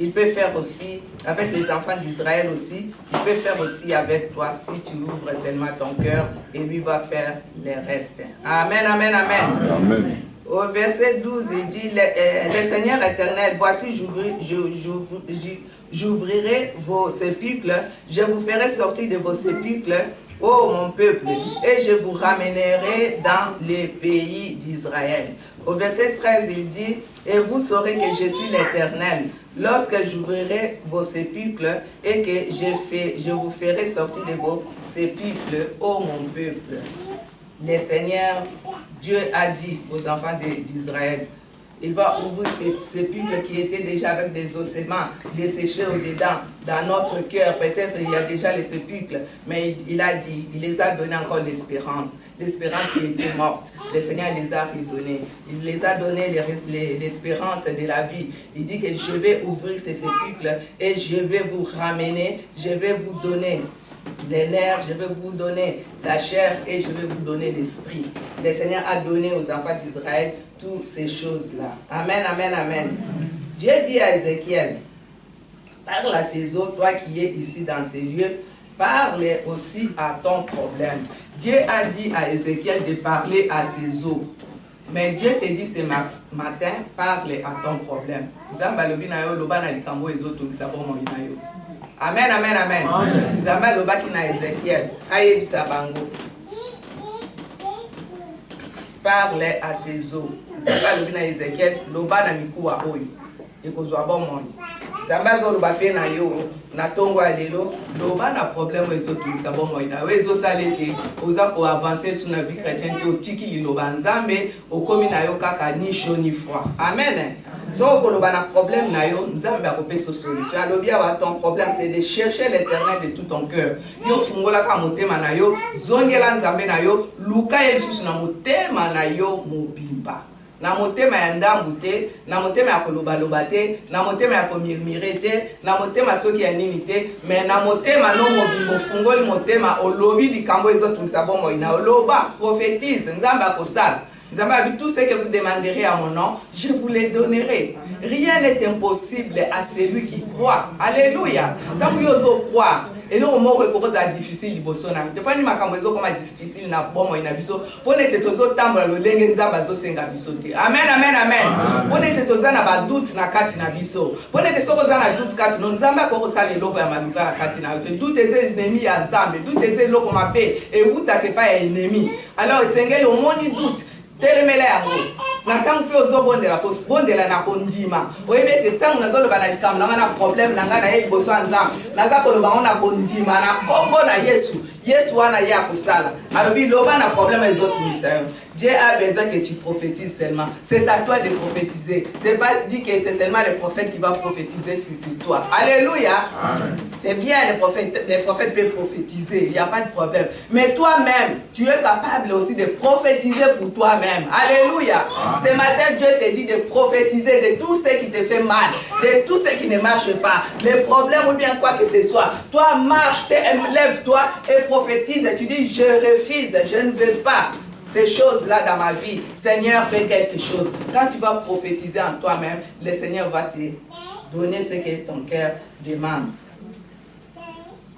Il peut faire aussi avec les enfants d'Israël aussi. Il peut faire aussi avec toi si tu ouvres seulement ton cœur et lui va faire les restes. Amen, amen, amen. Amen. Au verset 12, il dit, le Seigneur éternel, voici j'ouvrirai vos sépulcres, je vous ferai sortir de vos sépulcres, ô mon peuple, et je vous ramènerai dans les pays d'Israël. Au verset 13, il dit, et vous saurez que je suis l'Éternel, lorsque j'ouvrirai vos sépulcres et que je vous ferai sortir de vos sépulcres, ô mon peuple. Le Seigneur, Dieu a dit aux enfants d'Israël, il va ouvrir ces sépulcres qui étaient déjà avec des ossements desséchés au-dedans, dans notre cœur. Peut-être il y a déjà les sépulcres, mais il a dit, il les a donné encore l'espérance. L'espérance qui était morte. Le Seigneur les a redonnés. Il les a donné l'espérance de la vie. Il dit que je vais ouvrir ces sépulcres et je vais vous ramener, je vais vous donner les nerfs, je vais vous donner la chair et je vais vous donner l'esprit. Le Seigneur a donné aux enfants d'Israël toutes ces choses-là. Amen, amen, amen. Dieu dit à Ézéchiel, parle à ces eaux, toi qui es ici dans ces lieux, parle aussi à ton problème. Dieu a dit à Ézéchiel de parler à ces eaux. Mais Dieu te dit ce matin, parle à ton problème. Amen, amen, amen. Zamba lobaki na Ézéchiel, ayebisa bango. Parle à ces eaux. Zamba lobi na Ézéchiel, loba na mikuwa oyo. Ekozwa bomoi. Zamba zo loba pe na yo, na tongo alelo, loba na problème ezotungisa bomoi na yo ezosalete, oza ko avancer sur la vie chrétienne te otiki liloba nzambe, okomi na yo kaka ni chaud ni froid. Amen. Si on a un problème, Nzambe a coupé sa solution. Ton problème, c'est de chercher l'Éternel de tout ton cœur. Yo fungola ka motema na yo, zongela Nzambe na yo, luka yesusu na motema na yo mobimba. Na motema ya ndambu te, na motema ya koloba te, na motema ya komirmire te, na motema soki ya nini te, mais na motema no mobimbo fungoli motema olobi likambo ezotumisa bomoi na oloba, prophétise, Nzambe akosala. Tout ce que vous demanderez à mon nom, je vous les donnerai. Rien n'est impossible à celui qui croit. Alléluia. Tant que vous croyez, et nous, on est difficile. Il n'y a pas de difficile. Amen, amen, amen. On est tous en doute na kati na biso. On est tous en doute kati no nzamba ko sala eloko ya maluka na kati na yo. Doute des ennemis ya nzambe, doute des eloko mabe et uta ke pa ya ennemi. Alors esengeli au moni doute. Telemele yango na tangu pe ozobondela na kondima oyebe te tangu nazoloba na likambo nanga na problème nanga na ye liboso ya nzambe naza koloba ngo na kondima na kombo na Yesu wana ye akosala alobi loba na problème ezotumisa yo. Dieu a besoin que tu prophétises seulement. C'est à toi de prophétiser. C'est pas dit que c'est seulement le prophète qui va prophétiser sur toi. Alléluia. C'est bien, les prophètes peuvent prophétiser. Il n'y a pas de problème. Mais toi-même, tu es capable aussi de prophétiser pour toi-même. Alléluia. Ce matin, Dieu te dit de prophétiser de tout ce qui te fait mal, de tout ce qui ne marche pas, les problèmes ou bien quoi que ce soit. Toi, marche, lève-toi et prophétise. Tu dis, je refuse, je ne veux pas ces choses-là dans ma vie. Seigneur, fais quelque chose. Quand tu vas prophétiser en toi-même, le Seigneur va te donner ce que ton cœur demande.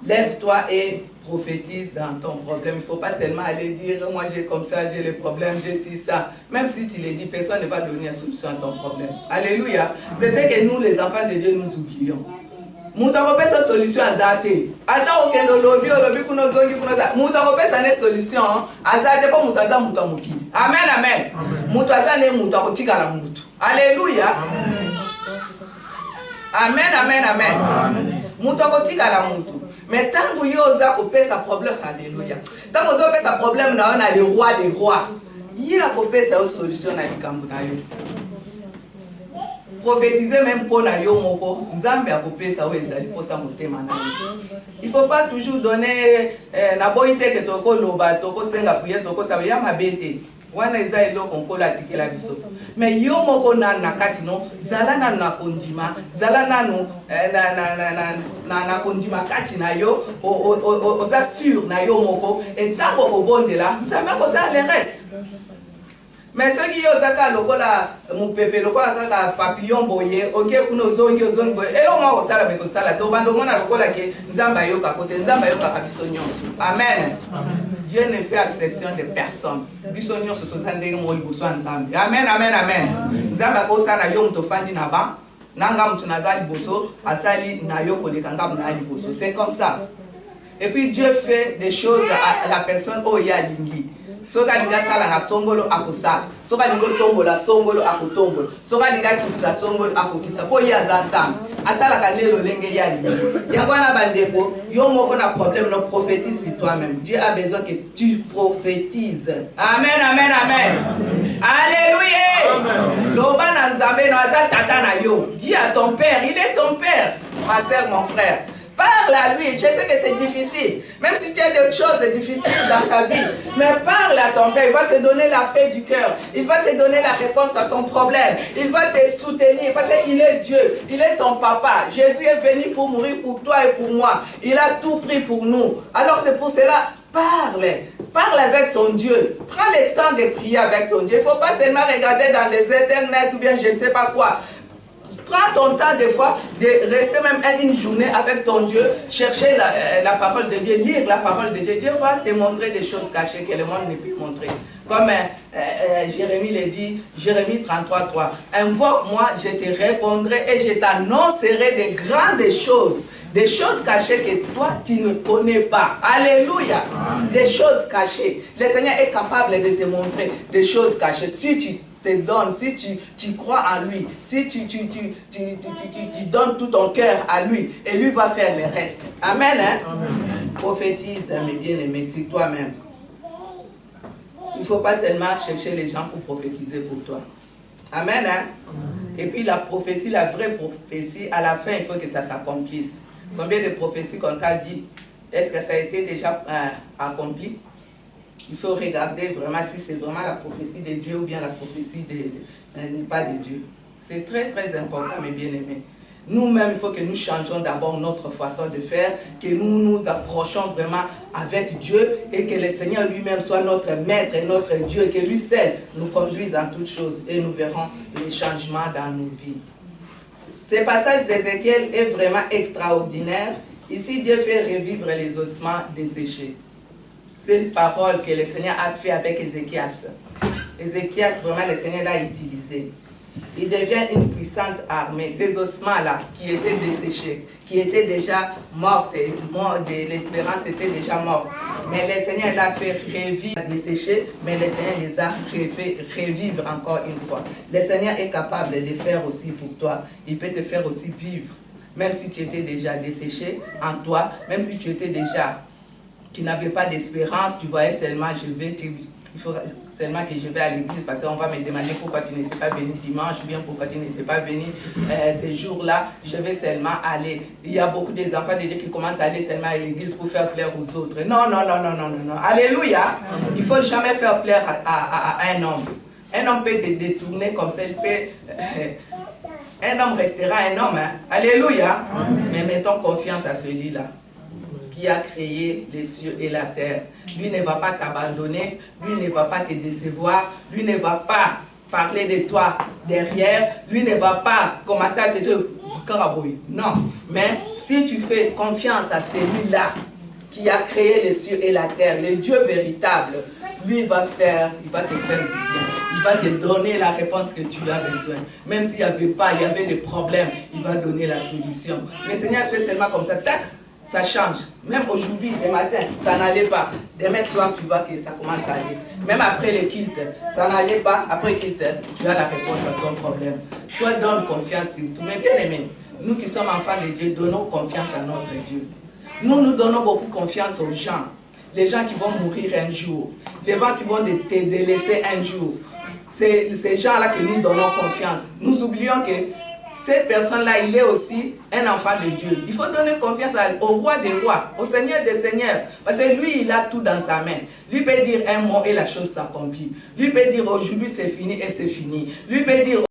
Lève-toi et prophétise dans ton problème. Il ne faut pas seulement aller dire, moi j'ai comme ça, j'ai les problèmes, j'ai ci, ça. Même si tu les dis, personne ne va donner une solution à ton problème. Alléluia. C'est ce que nous, les enfants de Dieu, nous oublions. Moutakope sa solution azate. Ata okendo lobi kuno zongi kuno za. Moutakope sa ne solution azate ko mutaza mutamuki. Amen amen. Mutaza ne mutakotika la mutu. Alléluia. Amen amen amen. Mutakotika la mutu. Mais tant que yo za ko pesa problème, alléluia. Tant que zo pesa problème na on a le roi des rois. Il a ko pesa solution na likambu na yo. Prophétiser même pour la yo moko, nzambe akopesa o ezali posa motema na yo. Il faut pas toujours donner na boite que toko loba toko senga prier toko sa ya mabete. Wana eza eloko nkola tikela biso. Mais yo moko na nakati no zala na kondima, zala nanu na kondima kati na yo oza sûr na yo moko et tango obondela nzambe ko sa le reste. Mais ceux qui ont zaka lokola mon pépé lokola kaka papillon boye ok kuno zongi boye elo mwa osala me kosala to bando mona lokola ke nzamba yo kakote nzamba yo kabiso nyonso. Amen. Dieu ne fait exception de personne. Biso nyonso to zande mo liboso nzambe. Amen amen amen. Nzamba ko sana yo mto fandi na ba nanga mtu nazali boso asali na yo koleka ngam na liboso. C'est comme ça. Et puis Dieu fait des choses à la personne au ya lingi. Soka linga sala na songolo akosala. Soka lingo tombola songolo akotombola. Soka linga kitsa songolo akokitsa. Po ya zanza. Asala ka lelo lenge ya lingi. Yango na bandeko, yo moko na problème no prophétise sur toi-même. Dieu a besoin que tu prophétises. Amen amen amen. Alléluia. Loba na nzambe no aza tata na yo. Dis à ton père, il est ton père. Ma sœur, mon frère. Parle à lui, je sais que c'est difficile, même si tu as des choses difficiles dans ta vie, mais parle à ton père, il va te donner la paix du cœur, il va te donner la réponse à ton problème, il va te soutenir, parce qu'il est Dieu, il est ton papa. Jésus est venu pour mourir pour toi et pour moi, il a tout pris pour nous. Alors c'est pour cela, parle avec ton Dieu, prends le temps de prier avec ton Dieu, il ne faut pas seulement regarder dans les internets ou bien je ne sais pas quoi. Prends ton temps des fois de rester même une journée avec ton Dieu, chercher la parole de Dieu, lire la parole de Dieu. Dieu va te montrer des choses cachées que le monde ne peut montrer. Comme Jérémie le dit, Jérémie 33:3. Invoque-moi, je te répondrai et je t'annoncerai de grandes choses. Des choses cachées que toi, tu ne connais pas. Alléluia. Des choses cachées. Le Seigneur est capable de te montrer des choses cachées. Si tu te donnes, si tu crois en lui, si tu donnes tout ton cœur à lui, et lui va faire le reste. Amen. Hein? Amen. Prophétise, mes bien-aimés, c'est toi-même. Il ne faut pas seulement chercher les gens pour prophétiser pour toi. Amen. Hein? Amen. Et puis la prophétie, la vraie prophétie, à la fin, il faut que ça s'accomplisse. Combien de prophéties qu'on t'a dit, est-ce que ça a été déjà accompli? Il faut regarder vraiment si c'est vraiment la prophétie de Dieu ou bien la prophétie n'est pas de Dieu. C'est très très important, mes bien-aimés. Nous-mêmes, il faut que nous changeons d'abord notre façon de faire, que nous nous approchons vraiment avec Dieu et que le Seigneur lui-même soit notre maître et notre Dieu, et que lui seul nous conduise en toutes choses et nous verrons les changements dans nos vies. Ce passage d'Ézéchiel est vraiment extraordinaire. Ici, Dieu fait revivre les ossements desséchés. C'est une parole que le Seigneur a fait avec Ézéchias. Ézéchias, vraiment, le Seigneur l'a utilisé. Il devient une puissante armée. Ces ossements-là, qui étaient desséchés, qui étaient déjà morts, l'espérance était déjà morte. Mais le Seigneur l'a fait revivre, dessécher, mais le Seigneur les a fait revivre encore une fois. Le Seigneur est capable de le faire aussi pour toi. Il peut te faire aussi vivre. Même si tu étais déjà desséché en toi, même si tu étais déjà... Tu n'avais pas d'espérance, tu voyais seulement, il faut seulement que je vais à l'église parce qu'on va me demander pourquoi tu n'étais pas venu dimanche, bien pourquoi tu n'étais pas venu ces jours-là, je vais seulement aller. Il y a beaucoup des enfants de Dieu qui commencent à aller seulement à l'église pour faire plaire aux autres. Non, non, non, non, non, non, non. Alléluia. Il ne faut jamais faire plaire à un homme. Un homme peut te détourner comme ça, il peut... un homme restera un homme. Hein. Alléluia. Mais mettons confiance à celui-là qui a créé les cieux et la terre. Lui ne va pas t'abandonner, lui ne va pas te décevoir, lui ne va pas parler de toi derrière, lui ne va pas commencer à te dire, non, mais si tu fais confiance à celui-là, qui a créé les cieux et la terre, le Dieu véritable, lui, il va te faire du bien. Il va te donner la réponse que tu as besoin. Même s'il n'y avait des problèmes, il va donner la solution. Le Seigneur fait seulement comme ça, tac, ça change. Même aujourd'hui, ce matin, ça n'allait pas. Demain soir, tu vois que ça commence à aller. Même après le culte, ça n'allait pas. Après le culte, tu as la réponse à ton problème. Toi, donne confiance sur tout. Mais bien aimé, nous qui sommes enfants de Dieu, donnons confiance à notre Dieu. Nous donnons beaucoup confiance aux gens. Les gens qui vont mourir un jour. Les gens qui vont te délaisser un jour. C'est ces gens-là que nous donnons confiance. Nous oublions que cette personne-là, il est aussi un enfant de Dieu. Il faut donner confiance au roi des rois, au Seigneur des seigneurs. Parce que lui, il a tout dans sa main. Lui peut dire un mot et la chose s'accomplit. Lui peut dire aujourd'hui c'est fini et c'est fini. Lui peut dire